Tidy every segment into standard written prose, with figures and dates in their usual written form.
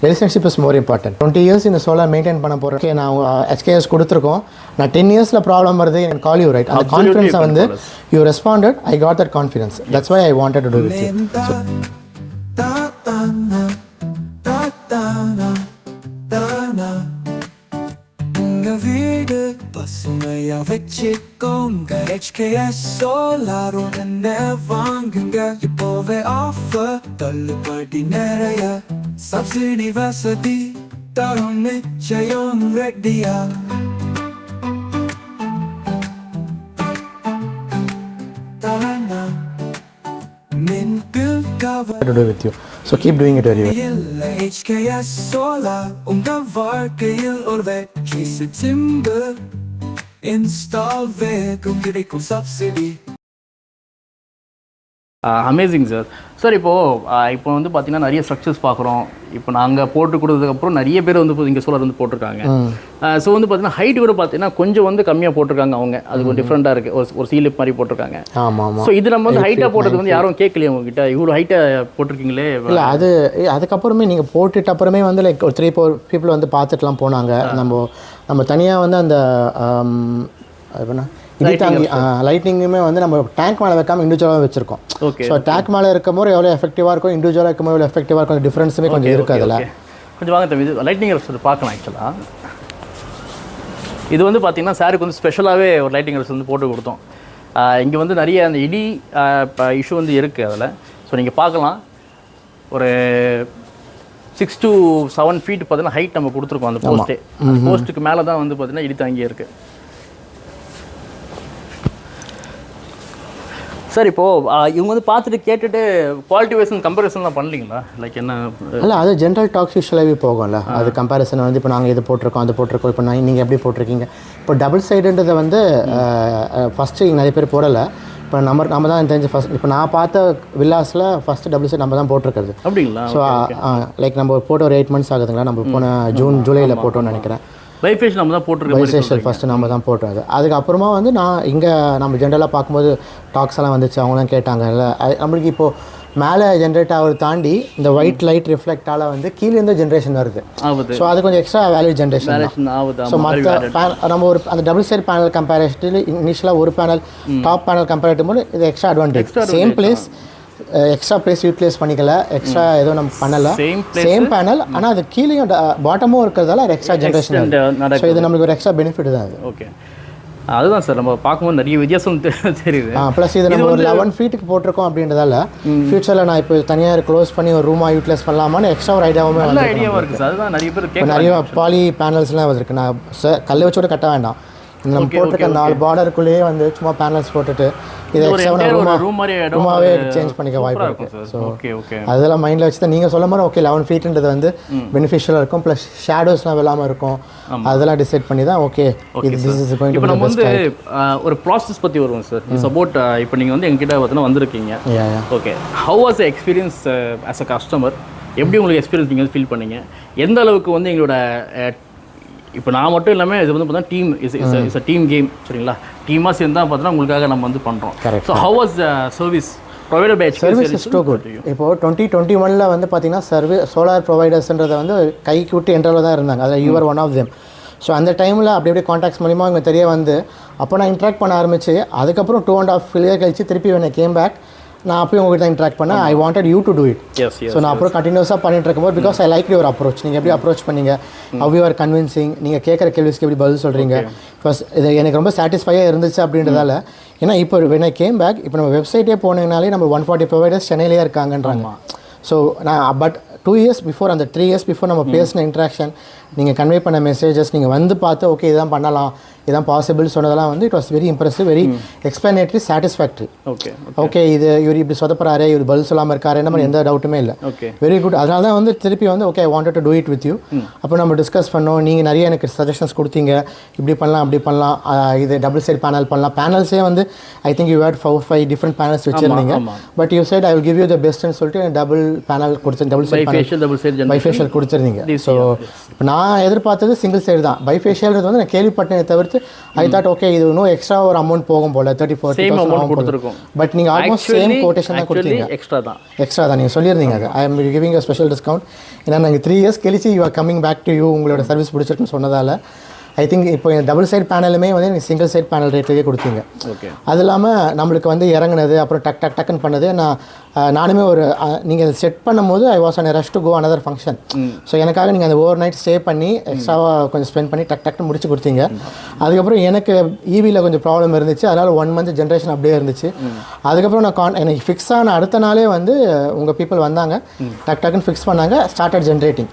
relationship is more important. 20 years in the solar maintain பண்ண போறேன். Okay, நான் HKS கொடுத்திருக்கோம். நான் 10 yearsல ப்ராப்ளம் வருது, I can call you, right? அந்த கான்ஃபிடன்ஸ் வந்து you responded, I got that confidence. That's why I wanted to do with you. வீடு பசுமையா வச்சுக்கோங்க, HKS Solar உடனே வாங்குங்க. இப்போவே ஆஃபர் தள்ளுபடி நிறைய, சப்சிடி வசதி தரும் நிச்சயம் ரெடியா. To do with you, so keep doing it very well. HKS Solar உங்க வாழ்க்கையில் ஒரு வெற்றி சிம்பல் இன்ஸ்டால் வேகம் கிடைக்கும் சப்சிடி. Amazing sir. சார் இப்போ வந்து பார்த்தீங்கன்னா நிறைய ஸ்ட்ரக்சர்ஸ் பார்க்குறோம். இப்போ நாங்கள் போட்டு கொடுத்ததுக்கப்புறம் நிறைய பேர் வந்து இங்கே சோலார் வந்து போட்டிருக்காங்க. ஸோ வந்து பார்த்தீங்கன்னா ஹைட் கூட பார்த்தீங்கன்னா கொஞ்சம் வந்து கம்மியாக போட்டிருக்காங்க அவங்க. அது கொஞ்சம் டிஃப்ரெண்ட்டாக இருக்குது, ஒரு சீலிப் மாதிரி போட்டிருக்காங்க. ஆமாம். ஸோ இது நம்ம வந்து ஹைட்டாக போட்டது வந்து யாரும் கேட்கலையே உங்ககிட்ட, இவ்வளோ ஹைட்டாக போட்டிருக்கீங்களே? இல்லை, அதுக்கப்புறமே நீங்கள் போட்டுட்டு அப்புறமே வந்து லைக் ஒரு 3-4 பீப்புள் வந்து பார்த்துட்டுலாம் போனாங்க. நம்ம தனியாக வந்து அந்த எப்படின்னா லைட்டிங்குமே வந்து நம்ம டேங்க் மேலே வைக்காமல் இண்டிவிஜுவலாக வச்சுருக்கோம். ஸோ டேங்க் மேலே இருக்கும்போது எவ்வளோ எஃபெக்டிவாக இருக்கும், இண்டிவிஜுவலாக இருக்கும்போது எவ்வளோ எஃபெக்டிவாக இருக்கும், டிஃப்ரென்ஸுமே கொஞ்சம் இருக்குது அதில். கொஞ்சம் வாங்க தம்பி, இது லைட்டிங் ரெஸ்ட் பார்க்கலாம். ஆக்சுவலாக இது வந்து பார்த்திங்கன்னா சாருக்கு வந்து ஸ்பெஷலாகவே ஒரு லைட்டிங் ரெஸ்ட் வந்து போட்டு கொடுத்தோம். இங்கே வந்து நிறைய அந்த இடி இஷ்யூ வந்து இருக்குது அதில். ஸோ நீங்கள் பார்க்கலாம், ஒரு 6 to 7 feet பார்த்தீங்கன்னா ஹைட் நம்ம கொடுத்துருக்கோம். அந்த போஸ்ட்டுக்கு மேலே தான் வந்து பார்த்திங்கன்னா இடி தாங்கியே இருக்குது. சார் இவங்க வந்து பார்த்துட்டு கேட்டுட்டு குவாலிட்டி வைஸ் கம்பேரிசன்லாம் பண்ணலீங்களா? லைக் என்ன இல்லை, அது ஜென்ரல் டாக்ஸ் யூஸ்வலாகவே போகும்ல. அது கம்பேரிசன் வந்து இப்போ நாங்கள் இது போட்டிருக்கோம், அது போட்டிருக்கோம், இப்போ நீங்கள் எப்படி போட்டிருக்கீங்க. இப்போ டபுள் சைடுன்றதை வந்து ஃபஸ்ட்டு இங்கே நிறைய பேர் போடலை. இப்போ நம்ம தான் தெரிஞ்சு ஃபஸ்ட், இப்போ நான் பார்த்த வில்லாஸில் ஃபஸ்ட்டு டபுள் சைடு நம்ம தான் போட்டிருக்கிறது. அப்படிங்களா? ஸோ லைக் நம்ம போட்டு ஒரு 8 months ஆகுதுங்களா, நம்ம போன ஜூலையில் போட்டோம்னு நினைக்கிறேன். பைஃபேஷியல் நம்ம தான் போட்டிருக்கோம். பைஃபேஷியல் ஃபஸ்ட்டு நம்ம தான் போட்டோம். அதுக்கப்புறமா வந்து நான் இங்கே நம்ம ஜென்ரலாக பார்க்கும்போது டாக்ஸ் எல்லாம் வந்துச்சு, அவங்களாம் கேட்டாங்கல்ல. நம்மளுக்கு இப்போது மேலே ஜென்ரேட் ஆகிறது தாண்டி இந்த ஒயிட் லைட் ரிஃப்ளெக்டால் வந்து கீழேருந்து ஜென்ரேஷன் வருது. ஸோ அது கொஞ்சம் எக்ஸ்ட்ரா வேல்யூ ஜென்ரேஷன் ஆகுது. ஸோ மற்ற நம்ம ஒரு அந்த டபுள் சைட் பேனல் கம்பேரிட்டிவ்லி இனிஷியலாக ஒரு பேனல் டாப் பேனல் கம்பேரிட்டிவ் போது இது extra advantage. Same place extra place utilise பண்ணிக்கல, எக்ஸ்ட்ரா எதுவும் நம்ம பண்ணலை. சேம் பேனல், ஆனால் அது கீழேயும் பாட்டமும் இருக்கிறதால அது எக்ஸ்ட்ரா ஜென்ரேஷன். ஸோ இது நம்மளுக்கு ஒரு எக்ஸ்ட்ரா பெனிஃபிட் தான் அது. ஓகே, அதுதான் சார் நம்ம பார்க்கும்போது நிறைய வித்தியாசம் தெரியுது. ப்ளஸ் இது நம்ம ஒரு 11 feet போட்டிருக்கோம் அப்படின்றதால ஃபியூச்சரில் நான் இப்போ தனியாக க்ளோஸ் பண்ணி ஒரு ரூமாக யூட்டிலைஸ் பண்ணலாமான்னு எக்ஸ்ட்ரா ஒரு ஐடியாவுமே இருக்குது சார். அதுதான் நிறைய பேர் நிறைய பாலி பேனல்ஸ்லாம் வந்துருக்கு. நான் கல் வச்சோட கட்ட வேண்டாம், நம்ம போட்டிருக்க 4 பார்டருக்குள்ளேயே வந்து சும்மா பேனல்ஸ் போட்டுட்டு இதை ரூமாவே சேஞ்ச் பண்ணிக்க வாய்ப்பு இருக்குது. ஸோ அதெல்லாம் மைண்டில் வச்சு தான் நீங்கள் சொல்ல மாதிரி ஓகே 11 feetன்றது வந்து பெனிஃபிஷியலாக இருக்கும். ப்ளஸ் ஷேடோஸ்லாம் வெள்ளாமல் இருக்கும். அதெல்லாம் டிசைட் பண்ணி தான் okay this is going to be நம்ம வந்து ஒரு ப்ராசஸ் பற்றி வருவோம் சார். இட்ஸ் அபவுட் இப்போ நீங்கள் வந்து எங்ககிட்ட பார்த்தீங்கன்னா வந்திருக்கீங்க. Okay, have was the experience as a customer? எப்படி உங்களுக்கு எக்ஸ்பீரியன்ஸ் நீங்கள் ஃபீல் பண்ணீங்க? எந்த அளவுக்கு வந்து எங்களோட இப்போ நான் மட்டும் இல்லாமல் இது வந்து பார்த்தா team is a team game, சரிங்களா? டீமாக சேர்ந்து தான் பார்த்தோன்னா உங்களுக்காக நம்ம வந்து பண்ணுறோம். So how was the service provided by service is too good. இப்போது 2021 வந்து பார்த்தீங்கன்னா சோலார் ப்ரொவைடர்ஸ்ன்றதை வந்து கைக்கு விட்டு என்ட்ரவில் தான் இருந்தாங்க. அதில் you're one of them. So அந்த டைமில் அப்படி அப்படியே கான்டாக்ட்ஸ் மூலிமா இங்கே தெரிய வந்து அப்போ நான் இன்ட்ராக்ட் பண்ண ஆரம்பிச்சு. அதுக்கப்புறம் 2.5 years கழிச்சு திருப்பி when I came back நான் அப்பயும் உங்கள்கிட்ட இன்ட்ராக்ட் பண்ணேன். I wanted you to do it. So நான் அப்புறம் கண்டினியூஸாக பண்ணிட்டு இருக்கும்போது because I like your approach. நீங்கள் எப்படி அப்ரோச் பண்ணீங்க, ஹவ் யூ ஆர் கன்வின்சிங், நீங்கள் கேட்குற கேள்விஸ்க்கு எப்படி பதில் சொல்கிறீங்க. பிகாஸ் இது எனக்கு ரொம்ப சாட்டிஸ்ஃபையாக இருந்துச்சு அப்படின்றதால. ஏன்னா இப்போ when I came back, இப்போ நம்ம வெப்சைட்டே போனீங்கனாலே நம்ம 140 ப்ரொவைடர்ஸ் சென்னையிலே இருக்காங்கன்றாங்க. ஸோ நான் பட் 2 years பிஃபோர், அந்த 3 years பிஃபோர் நம்ம பேசின இன்ட்ராக்ஷன், நீங்கள் கன்வே பண்ண மெசேஜஸ், நீங்கள் வந்து பார்த்து ஓகே இதான் பண்ணலாம், இதான் பாசிபிள் சொன்னதெல்லாம் வந்து it was very impressive, very explanatory, satisfactory. Okay இது இவர் இப்படி சொதப்புறாரு, இவர் பதில் சொல்லாமல் இருக்காரு, என்ன மாதிரி எந்த டவுட்டுமே இல்லை. Very good. அதனால தான் வந்து திருப்பி வந்து okay I wanted to do it with you. அப்போ நம்ம டிஸ்கஸ் பண்ணோம். நீங்கள் நிறைய எனக்கு சஜஷன்ஸ் கொடுத்தீங்க, இப்படி பண்ணலாம் அப்படி பண்ணலாம், இது டபுள் சைட் பேனல் பண்ணலாம். பேனல்ஸே வந்து I think you had 4-5 different panels வச்சுருந்தீங்க. But you said I will give you the பெஸ்ட்னு சொல்லிட்டு டபுள் பேனல் கொடுத்து டபுள் சைட் பைஃபேஷியல் கொடுத்துருந்தீங்க. ஸோ இப்போ நான் எதிர்பார்த்தது சிங்கிள் சைடு தான். பைஃபேஷியல்ன்றது வந்து நான் கேள்விப்பட்டேன் தவிர்த்து கொடுத்து ஐ தாட் ஓகே இது இன்னும் எக்ஸ்ட்ரா ஒரு அமௌண்ட் போகும் போல 30-40,000 கொடுத்துருக்கோம். பட் நீங்கள் ஆல்மோஸ்ட் சேம் கோட்டேஷன் தான் கொடுத்தீங்க. எக்ஸ்ட்ரா தான் நீங்கள் சொல்லியிருந்தீங்க அது. I am giving a special discount. ஏன்னா நாங்கள் 3 இயர்ஸ் கழிச்சு you are coming back to you, உங்களோட சர்வீஸ் பிடிச்சிருக்குன்னு சொன்னதால் ஐ திங்க் இப்போ டபுள் சைட் பேனலுமே வந்து எனக்கு சிங்கிள் சைட் பேனல் ரேட்லேயே கொடுத்தீங்க. ஓகே. அது இல்லாமல் நம்மளுக்கு வந்து இறங்குனது அப்புறம் டக்குன்னு பண்ணது நானுமே ஒரு நீங்கள் செட் பண்ணும்போது I was on rush to go another function. So எனக்காக நீங்கள் அந்த ஓவர் நைட் ஸ்டே பண்ணி எக்ஸ்ட்ராவாக கொஞ்சம் ஸ்பெண்ட் பண்ணி டக்குன்னு முடிச்சு கொடுத்தீங்க. அதுக்கப்புறம் எனக்கு ஈவியில் கொஞ்சம் ப்ராப்ளம் இருந்துச்சு, அதனால் 1 month ஜென்ரேஷன் அப்படியே இருந்துச்சு. அதுக்கப்புறம் நான் எனக்கு ஃபிக்ஸ் ஆன அடுத்த நாளே வந்து உங்கள் பீப்புள் வந்தாங்க, டக்குன்னு ஃபிக்ஸ் பண்ணாங்க, started generating.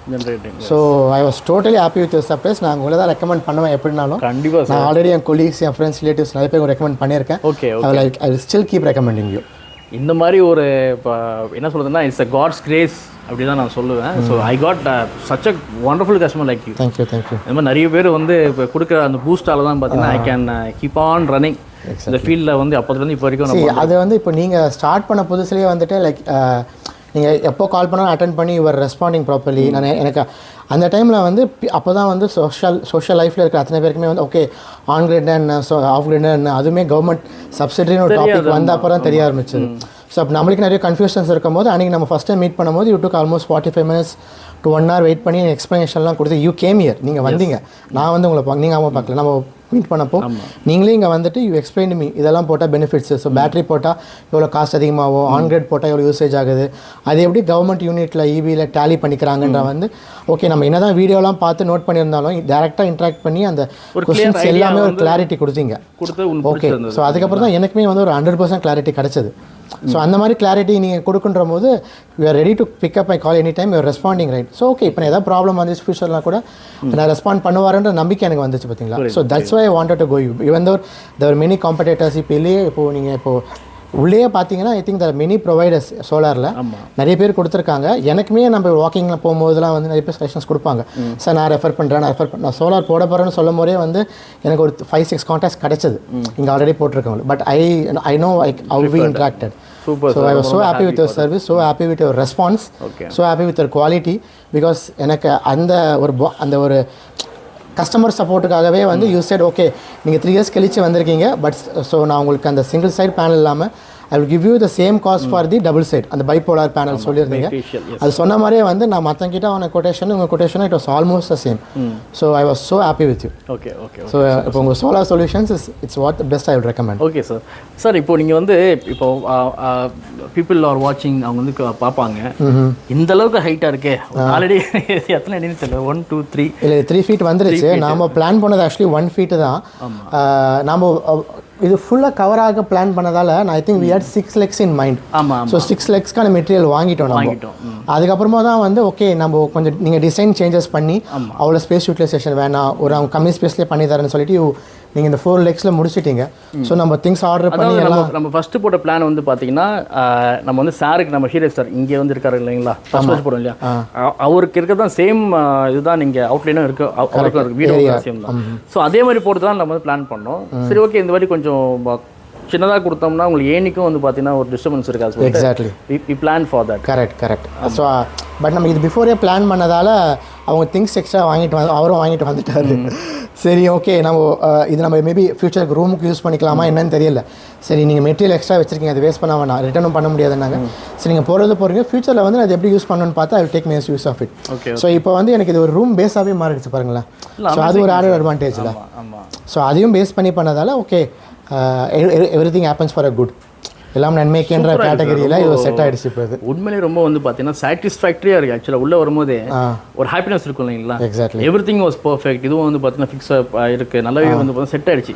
So I was totally happy with your surprise. நான் உங்களை தான் ரெக்கமெண்ட் பண்ணுவேன் எப்படினாலும். கண்டிப்பாக நான் ஆல்ரெடி என் கொலீக்ஸ், என் ஃப்ரெண்ட்ஸ், ரிலேட்டிவ்ஸ் நிறைய பேர் ரெக்கமெண்ட் பண்ணியிருக்கேன். Okay. I will still keep recommending you. இந்த மாதிரி ஒரு இப்போ என்ன சொல்கிறதுன்னா இட்ஸ் அ காட்ஸ் கிரேஸ் அப்படி தான் நான் சொல்லுவேன். So I got such a wonderful customer like you. Thank you. இந்த மாதிரி நிறைய பேர் வந்து இப்போ கொடுக்குற அந்த பூஸ்டால தான் பார்த்தீங்கன்னா I can keep on running இந்த ஃபீல்டில் வந்து அப்போதுலேருந்து இப்போ வரைக்கும். அது வந்து இப்போ நீங்கள் ஸ்டார்ட் பண்ண புதுசுலேயே வந்துட்டு லைக் நீங்கள் எப்போ கால் பண்ணாலும் அட்டன் பண்ணி யுவர் ரெஸ்பாண்டிங் ப்ராப்பர்லி. எனக்கு அந்த டைமில் வந்து அப்போ தான் வந்து சோஷியல் லைஃப்பில் இருக்கிற அத்தனை பேருக்குமே வந்து ஓகே ஆன் கிரிட் என்ன ஆஃப் கிரிட் என்ன அதுவுமே கவர்மெண்ட் சப்சிடின்னு ஒரு டாபிக் வந்த அப்புறம் தான் தெரிய ஆரம்பிச்சது. ஸோ அப்போ நம்மளுக்கு நிறைய கன்ஃபியூஷன்ஸ் இருக்கும் போது அன்றைக்கி நம்ம ஃபஸ்ட் டைம் மீட் பண்ணும்போது you took almost 45 minutes to 1 hour wait பண்ணி எக்ஸ்ப்ளனேஷன்லாம் கொடுத்து யூ கேம் இயர். நீங்கள் வந்தீங்க, நான் வந்து உங்களை நீங்கள் அவங்க பார்க்கல, நம்ம மீட் பண்ணப்போ நீங்களே இங்கே வந்துட்டு யூ எக்ஸ்பிளைன் மீ இதெல்லாம் போட்டால் பெனிஃபிட்ஸு. ஸோ பேட்டரி போட்டால் எவ்வளோ காஸ்ட் அதிகமாகும், ஆன் கிரிட் போட்டால் எவ்வளோ யூசேஜ் ஆகுது, அது எப்படி கவர்மெண்ட் யூனிட்டில் ஈபியில் டேலி பண்ணிக்கிறாங்கன்ற வந்து ஓகே நம்ம என்ன தான் வீடியோலாம் பார்த்து நோட் பண்ணியிருந்தாலும் டேரெக்டாக இன்ட்ராக்ட் பண்ணி அந்த கொஸ்டின்ஸ் எல்லாமே ஒரு கிளாரிட்டி கொடுத்தீங்க. ஓகே. ஸோ அதுக்கப்புறம் தான் எனக்குமே வந்து ஒரு 100% கிளாரிட்டி கிடச்சிது. ஸோ அந்த மாதிரி கிளாரிட்டி நீங்கள் கொடுக்குன்ற போது you are ready to pick up my call any time, you're responding right. So okay இப்போ ஏதாவது ப்ராப்ளம் வந்துச்சு ஃபியூச்சர்லாம் கூட நான் ரெஸ்பாண்ட் பண்ணுவாருன்ற நம்பிக்கை எனக்கு வந்துச்சு பார்த்தீங்களா. So that's why I wanted to go you even though there many competitors. இப்போ இல்லையே இப்போது நீங்கள் இப்போது உள்ளே பார்த்தீங்கன்னா I think there many providers சோலாரில் நிறைய பேர் கொடுத்துருக்காங்க. எனக்குமே நம்ம வாக்கிங்கில் போகும்போதெல்லாம் வந்து நிறைய பேர் சஜஷன்ஸ் கொடுப்பாங்க. சார் நான் ரெஃபர் பண்ணுறேன், நான் சோலார் போட போகிறேன்னு சொல்லும் போதே வந்து எனக்கு ஒரு 5-6 கான்டாக்ட்ஸ் கிடச்சிது இங்கே ஆல்ரெடி போட்டிருக்கவங்க. But I know how we interacted. So I was so happy with your service, so happy with your response, so happy with your quality, because எனக்கு அந்த ஒரு கஸ்டமர் சப்போர்ட்டுக்காகவே வந்து யூ செட் ஓகே நீங்கள் 3 years கழிச்சு வந்திருக்கீங்க, but so நான் உங்களுக்கு அந்த சிங்கிள் சைட் பேனல் இல்லாமல் I will give you the same cost for the double side அந்த பைபோலார் பேனல் சொல்லியிருந்தீங்க. அது சொன்ன மாதிரியே வந்து நான் மற்றங்கிட்ட அவன கொட்டேஷன் உங்கள் quotation it was almost the same. So I was so happy with you. Okay. So இப்போ உங்கள் solar solutions it's what the best I will recommend. Okay sir. Sir இப்போ நீங்கள் வந்து இப்போ பீப்புள் ஆர் வாட்சிங் அவங்க வந்து பார்ப்பாங்க இந்த அளவுக்கு ஹைட்டாக இருக்கே ஆல்ரெடி எத்தனை அடின்னு தெரியல 1 2 3 இல்லை 3 feet வந்துருச்சு. நாம் பிளான் பண்ணது ஆக்சுவலி 1 feet தான். நாம் இது ஃபுல்லாக கவராக பிளான் பண்ணதால் நான் I think we had 6 legs in mind. So 6 legsக்கான மெட்டீரியல் வாங்கிட்டோம். அதுக்கப்புறமா தான் வந்து ஓகே நம்ம கொஞ்சம் நீங்கள் டிசைன் சேஞ்சஸ் பண்ணி அவ்வளோ ஸ்பேஸ் யூட்டிலைசேஷன் வேணாம், ஒரு அவங்க கம்மி ஸ்பேஸ்லேயே பண்ணி தரேன்னு சொல்லிட்டு நீங்கள் இந்த 4 legsல முடிச்சிட்டீங்க. ஸோ நம்ம திங்ஸ் ஆர்டர் பண்ணி நம்ம ஃபஸ்ட்டு போட்ட பிளான் வந்து பார்த்தீங்கன்னா நம்ம வந்து சாருக்கு நம்ம ஹீரோ சார் இங்கே வந்து இருக்காரு இல்லைங்களா, ஃபஸ்ட் போடுறோம் இல்லையா, அவருக்கு இருக்கிறது தான் சேம் இதுதான் நீங்கள் அவுட்லைனும் இருக்குது, அவருக்கும் இருக்குது, வீடியோ சேம் தான். ஸோ அதே மாதிரி போட்டு தான் நம்ம வந்து பிளான் பண்ணோம். சரி ஓகே இந்த மாதிரி கொஞ்சம் சின்னதாக கொடுத்தோம்னா உங்களுக்கு ஏனிக்கும் வந்து பார்த்தீங்கன்னா ஒரு டிஸ்டர்பன்ஸ் இருக்காது. Exactly we plan for that. Correct. So but நம்ம இது பிஃபோரே பிளான் பண்ணதால் அவங்க திங்ஸ் எக்ஸ்ட்ரா அவரும் வாங்கிட்டு வந்துட்டாரு. சரி ஓகே நம்ம இது நம்ம மேபி ஃபியூச்சருக்கு ரூமுக்கு யூஸ் பண்ணிக்கலாமா என்னன்னு தெரியல. சரி நீங்கள் மெட்டீரியல் எக்ஸ்ட்ரா வச்சிருக்கீங்க, அது வேஸ்ட் பண்ண வேணாம், ரிட்டர்னும் பண்ண முடியாதுன்னாங்க. சரி நீங்கள் போகிறீங்க ஃபியூச்சரில் வந்து அது எப்படி யூஸ் பண்ணணும்னு பார்த்தா I will take max use of it. So இப்போ வந்து எனக்கு இது ஒரு ரூம் பேஸாகவே மாறிடுச்சு பாருங்களேன். ஸோ அது ஒரு ஆடட் அட்வான்டேஜில். ஸோ அதையும் பேஸ் பண்ணி பண்ணதால் okay everything happens for a good, எல்லாம் நன்மைக்குன்ற கேட்டகரியில் இது செட் ஆகிடுச்சு. இப்போ இது உண்மையிலே ரொம்ப வந்து பார்த்தீங்கன்னா சாட்டிஸ்ஃபேக்டரியாக இருக்குது. ஆக்சுவலாக உள்ளே வரும்போது ஒரு ஹாப்பினஸ் இருக்கும் இல்லைங்களா. Exactly everything was perfect. இதுவும் வந்து பார்த்தீங்கன்னா ஃபிக்ஸ் இருக்குது, நல்லாவே வந்து பார்த்தீங்கன்னா செட் ஆகிடுச்சு.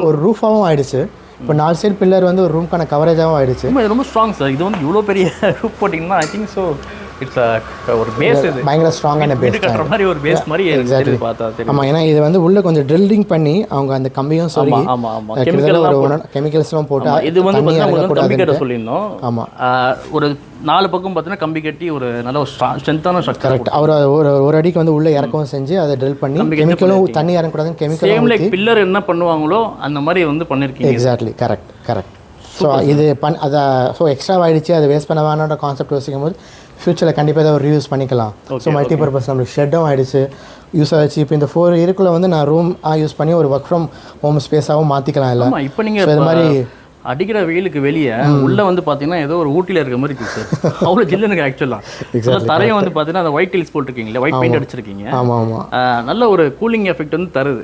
ஒரு ரூஃபாகவும் ஆகிடுச்சு. இப்போ 4 சைடு பில்லர் வந்து ஒரு ரூம்க்கான கவரேஜாகவும் ஆகிடுச்சு. ரொம்ப ஸ்ட்ராங் சார். இது வந்து இவ்வளோ பெரிய ரூஃப் போட்டிங்கன்னா ஐ திங்க் ஸோ இட்ஸ் ஒரு பேஸ், இது பயங்கர ஸ்ட்ராங்கான பேஸ் கட்டுற மாதிரி ஒரு பேஸ் மாதிரி எக்ஸாக்ட்லி பார்த்தா தெரியும். ஆமாம், ஏன்னா இது வந்து உள்ள கொஞ்சம் ட்ரில்லிங் பண்ணி அவங்க அந்த கம்பியும் சொல்லி கெமிக்கல்ஸ்லாம் போட்டு இது வந்து கம்பி கட்ட சொல்லியிருந்தோம். ஆமாம், ஒரு 4 பக்கம் பார்த்தீங்கன்னா கம்பி கட்டி ஒரு நல்ல ஒரு ஸ்ட்ரென்த்தான ஸ்ட்ரக்சர். கரெக்ட். அவர் ஒரு அடிக்கு வந்து உள்ள இறக்கவும் செஞ்சு அதை ட்ரில் பண்ணி கெமிக்கலும் தண்ணி இறங்கக்கூடாதுன்னு கெமிக்கல் பில்லர் என்ன பண்ணுவாங்களோ அந்த மாதிரி வந்து பண்ணியிருக்கீங்க. Exactly correct. ஸோ இது அதை ஸோ எக்ஸ்ட்ரா ஆகிடுச்சு, அதை வேஸ்ட் பண்ண வேணுன்ற கான்செப்ட் யோசிக்கும் போது ஃப்யூச்சரில் கண்டிப்பாக ஏதாவது ரீயூஸ் பண்ணிக்கலாம். ஸோ மல்டிபர்பஸ் நம்மளுக்கு ஷெட்டும் ஆகிடுச்சு, யூஸ் ஆகிடுச்சு. இப்போ இந்த 4 இயருக்குள்ளே வந்து நான் ரூம் யூஸ் பண்ணி ஒரு ஒர்க் ஃப்ரம் ஹோம் ஸ்பேஸாகவும் மாற்றிக்கலாம். இல்லை இப்போ நீங்கள் இது மாதிரி அடிக்கிற வெயிலுக்கு வெளியே உள்ளே வந்து பார்த்தீங்கன்னா ஏதோ ஒரு ஊட்டியில் இருக்க மாதிரி இருக்குது சார். அவ்வளோ ஜில்லுன்னு ஆக்சுவலாக தரையை வந்து பார்த்தீங்கன்னா அந்த ஒயிட் டைல்ஸ் போட்டிருக்கீங்களே, ஒயிட் பெயிண்ட் அடிச்சிருக்கீங்க. ஆமாம் ஆமாம், நல்ல ஒரு கூலிங் எஃபெக்ட் வந்து தருது.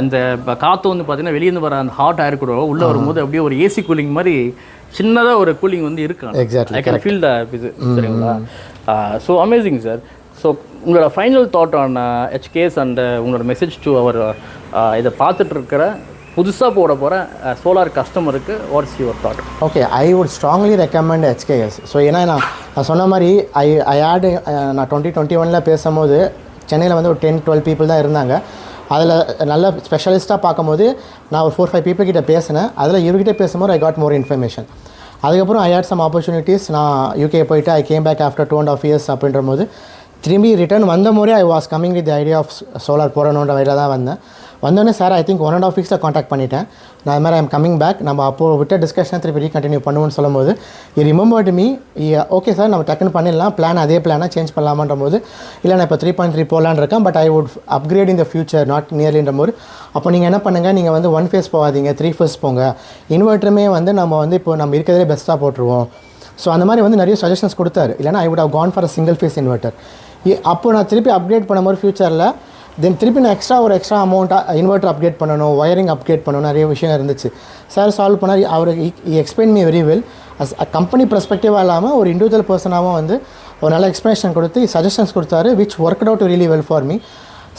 இந்த காற்று வந்து பார்த்தீங்கன்னா வெளியேருந்து வர அந்த ஹாட் ஏர் கூட உள்ளே வரும்போது அப்படியே ஒரு ஏசி கூலிங் மாதிரி சின்னதாக ஒரு கூலிங் வந்து இருக்கு. ஐ கேன் ஃபீல் த இது. சரிங்களா? So amazing sir. ஸோ உங்களோட final thought on HKS and உங்களோட மெசேஜ் டு அவர் இதை பார்த்துட்டு இருக்கிற புதுசாக போட போகிற சோலார் கஸ்டமருக்கு what's your thought? Okay, I would strongly recommend HKS. So ஏன்னா நான் சொன்ன மாதிரி ஐ ஆடு நான் 2021 பேசும்போது சென்னையில் வந்து ஒரு 10-12 பீப்புள் தான் இருந்தாங்க. அதில் நல்ல ஸ்பெஷலிஸ்ட்டாக பார்க்கும்போது நான் ஒரு 4-5 பீப்புள் கிட்ட பேசினேன். அதில் இவர்கிட்ட பேசும்போது ஐ காட் மோர் இன்ஃபர்மேஷன். அதுக்கப்புறம் ஐ ஹேட் சம் ஆப்பர்ச்சுனிட்டிஸ். நான் UK போயிட்டு I came back after 2.5 years அப்படின்ற போது திரும்பி ரிட்டர்ன் வந்த முறை I was coming with idea of solar போடணுன்ற வழியில் தான் வந்தேன். வந்தோடனே sir I think 1.5 weeks contact பண்ணிட்டேன். நான் அது மாதிரி ஐம் கமிங் பேக், நம்ம அப்போது விட்ட டிஸ்கஷனை திருப்பி ரீகண்டினியூ பண்ணுவோன்னு சொல்லும்போது ரிமெம்பர்டு மீ. ஓகே சார், நம்ம டக்குன்னு பண்ணிடலாம், பிளான் அதே பிளானாக சேஞ்ச் பண்ணலாமான்ற போது இல்லை நான் இப்போ 3.3 போகலான்னு இருக்கேன், but I would upgrade in the future not நியர்லின்ற போது அப்போ நீங்கள் என்ன பண்ணுங்கள், நீங்கள் வந்து 1 phase போகாதீங்க, 3 phase போங்க. இன்வெர்ட்டருமே வந்து நம்ம வந்து இப்போ நம்ம இருக்கிறதே பெஸ்ட்டாக போட்டுருவோம். ஸோ அந்த மாதிரி வந்து நிறைய சஜஷன்ஸ் கொடுத்தாரு. இல்லைனா I would have gone for a single phase inverter. அப்போ நான் திருப்பி அப்கிரேட் பண்ணும்போது ஃபியூச்சரில் தென் திருப்பி நான் எக்ஸ்ட்ரா அமௌண்ட்டாக இன்வெர்ட்டர் அப்கிரேட் பண்ணணும், ஒயரிங் அப்கிரேட் பண்ணணும், நிறைய விஷயம் இருந்துச்சு. சார் சால்வ் பண்ணார். அவர் explain me very well. As company பெர்ஸ்பெக்டிவாக இல்லாமல் ஒரு இண்டிவிஜுவல் பர்சனாகவும் வந்து ஒரு நல்ல எக்ஸ்ப்ளனேஷன் கொடுத்து சஜஷன்ஸ் கொடுத்தாரு, which work out really well for me.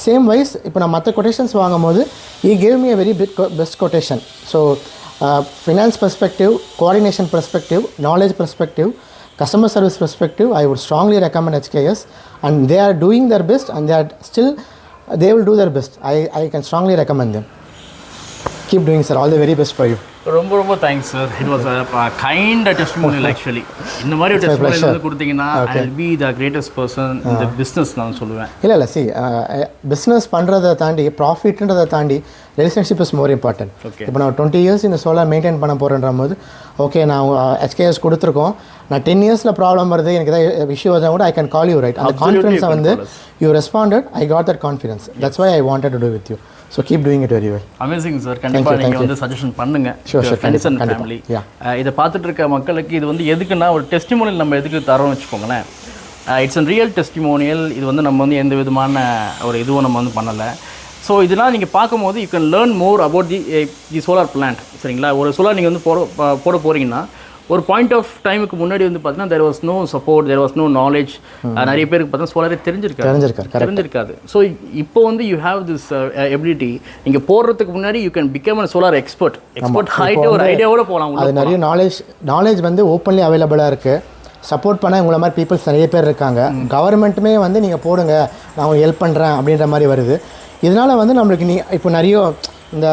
Same wise இப்போ நான் மற்ற கொட்டேஷன்ஸ் வாங்கும்போது gave me a very best quotation. So finance perspective, coordination perspective, knowledge perspective, customer service perspective, I would strongly recommend HKS, and they are doing their best, and they will do their best. I can strongly recommend them. Keep doing, sir. All the very best for you. ரொம்ப ரொம்ப thanks sir. It was kind testimonial actually. இந்த மாதிரி ஒரு testimonial வந்து கொடுத்தீங்கன்னா I will be the greatest person in the business நான் சொல்லுவேன். இல்லை சி பிஸ்னஸ் பண்ணுறதை தாண்டி ப்ராஃபிட்ன்றதை தாண்டி ரிலேஷன்ஷிப் இஸ் மோர் இம்பார்ட்டன்ட். இப்போ நான் 20 years இந்த சோலார் மெயின்டைன் பண்ண போகிறேன்ற போது ஓகே நான் HKS கொடுத்துருக்கோம், நான் 10 yearsல ப்ராப்ளம் வருது, எனக்கு ஏதாவது இஷ்யூ வந்தால் கூட I can call you, right? அந்த கான்ஃபிடன்ஸை வந்து you responded, I got that confidence. That's why I wanted to do with you. So keep doing it very well. Amazing sir. கண்டிப்பாக நீங்கள் வந்து சஜஷன் பண்ணுங்கள் ஃப்ரெண்ட்ஸ் அண்ட் ஃபேமிலி. இதை பார்த்துட்டு இருக்க மக்களுக்கு இது வந்து எதுக்குன்னா ஒரு டெஸ்டிமோனியல் நம்ம எதுக்கு தரோம்னு வச்சுக்கோங்களேன். It's an real testimonial. இது வந்து நம்ம வந்து எந்த விதமான ஒரு இதுவும் நம்ம வந்து பண்ணலை. ஸோ இதெல்லாம் நீங்கள் பார்க்கும்போது you can learn more about the solar plant. சரிங்களா? ஒரு சோலார் நீங்கள் வந்து போட போகிறீங்கன்னா ஒரு பாயிண்ட் ஆஃப் டைமுக்கு முன்னாடி வந்து பார்த்தீங்கன்னா there was no support, there was no knowledge. நிறைய பேருக்கு பார்த்தீங்கன்னா சோலாரே தெரிஞ்சிருக்காது. ஸோ இப்போ வந்து யூ ஹேவ் திஸ் எபிலிட்டி. நீங்கள் போடுறதுக்கு முன்னாடி you can become a solar expert ஆகிட்டு ஒரு ஐடியாவோட போகலாம். அது நிறைய நாலேஜ் வந்து ஓப்பன்லி அவைலபிளாக இருக்குது. சப்போர்ட் பண்ண உங்களை மாதிரி பீப்புள்ஸ் நிறைய பேர் இருக்காங்க. கவர்மெண்ட்டுமே வந்து நீங்கள் போடுங்க, நான் உங்களுக்கு ஹெல்ப் பண்ணுறேன் அப்படின்ற மாதிரி வருது. இதனால் வந்து நம்மளுக்கு இப்போ நிறைய இந்த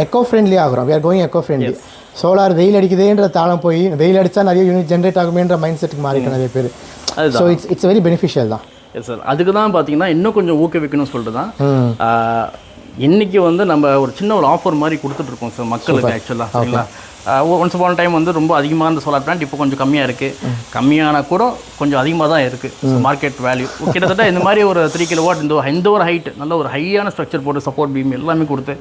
எக்கோ ஃப்ரெண்ட்லி ஆகிறோம். We are going eco friendly. Solar வெயில் அடிக்குதுன்ற தாளம் போய் வெயில் அடித்தா நிறைய யூனிட் ஜென்ரேட் ஆகுமேன்ற மைண்ட் செட்டுக்கு மாறிட்டு நிறைய பேர். ஸோ இட்ஸ் வெரி பெனிஃபிஷியல் தான். Yes sir. அதுக்கு தான் பார்த்தீங்கன்னா இன்னும் கொஞ்சம் ஊக்குவிக்கணும்னு சொல்லிட்டு தான் இன்றைக்கி வந்து நம்ம ஒரு சின்ன ஒரு ஆஃபர் மாதிரி கொடுத்துட்ருக்கோம் சார் மக்களுக்கு. ஆக்சுவலாக சரிங்களா, ஒன்ஸ் அப்பான் டைம் வந்து ரொம்ப அதிகமாக இருந்த சோலார் பிளான்ட் இப்போ கொஞ்சம் கம்மியாக இருக்குது. கம்மியான கூட கொஞ்சம் அதிகமாக தான் இருக்குது மார்க்கெட் வேல்யூ. கிட்டத்தட்ட இந்த மாதிரி ஒரு 3 kilowatt இந்த ஒரு ஹைட் நல்ல ஒரு ஹையான ஸ்ட்ரக்சர் போட்டு சப்போர்ட் பீம் எல்லாமே கொடுத்து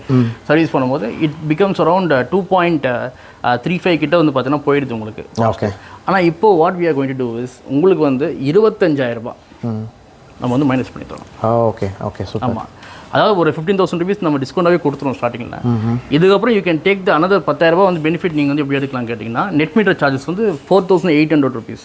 சர்வீஸ் பண்ணும்போது இட் பிகம்ஸ் அரௌண்ட் 2.35 கிட்ட வந்து பார்த்தீங்கன்னா போயிடுது உங்களுக்கு. ஓகே. ஆனால் இப்போது what we are going to do is உங்களுக்கு வந்து 25,000 ரூபாய் நம்ம வந்து மைனஸ் பண்ணி தரோம். Okay okay. ஆமாம், அதாவது ஒரு 15,000 rupees நம்ம டிஸ்கவுண்டாகவே கொடுத்துருவோம் ஸ்டார்டிங்கில். இதுக்கப்புறம் you can take the another 10,000 ரூபாய் வந்து பெனிஃபிட் நீங்கள் வந்து எப்படி எடுக்கலாம் கேட்டிங்கன்னா நெட் மீட்டர் சார்ஜஸ் வந்து 4,800 rupees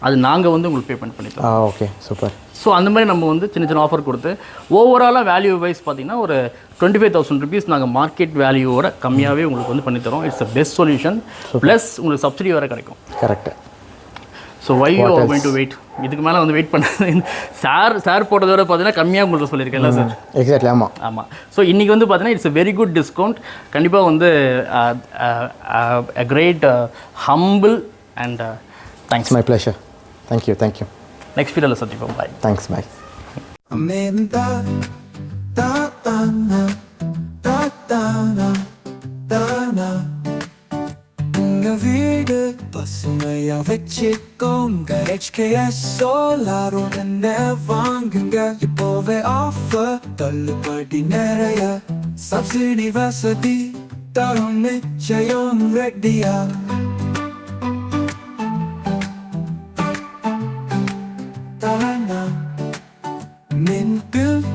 அது நாங்கள் வந்து உங்களுக்கு பேமெண்ட் பண்ணித்தரோம். Okay super. ஸோ அந்த மாதிரி நம்ம வந்து சின்ன சின்ன ஆஃபர் கொடுத்து ஓவராலாக வேல்யூ வைஸ் பார்த்தீங்கன்னா ஒரு 25,000 rupees நாங்கள் மார்க்கெட் வேல்யூவோட கம்மியாகவே உங்களுக்கு வந்து பண்ணித்தரோம். It's a best solution. Plus உங்களுக்கு சப்சிடி வேறு கிடைக்கும். Correct. So why you are going to wait? இதுக்கு மேலே வந்து வெயிட் பண்ண சார் போட்டதோட பார்த்தீங்கன்னா கம்மியாக உங்களுக்கு சொல்லியிருக்கேன்ல சார். எக்ஸாக்ட்லி. ஆமாம். ஸோ இன்றைக்கி வந்து பார்த்தீங்கன்னா it's a very good discount. கண்டிப்பாக வந்து a great humble and thanks. My pleasure. Thank you. Next வீடியோவில் சந்திப்போம். பாய். Thanks. Bye. வீடு பசுமையா வச்சுக்கோங்க HKS Solar உடனே வாங்குங்க இப்போவே ஆஃபர் தள்ளுபடி நிறைய சப்சிடி வசதி தரும் நிச்சயம் ரெடியா தரனா மின் பில்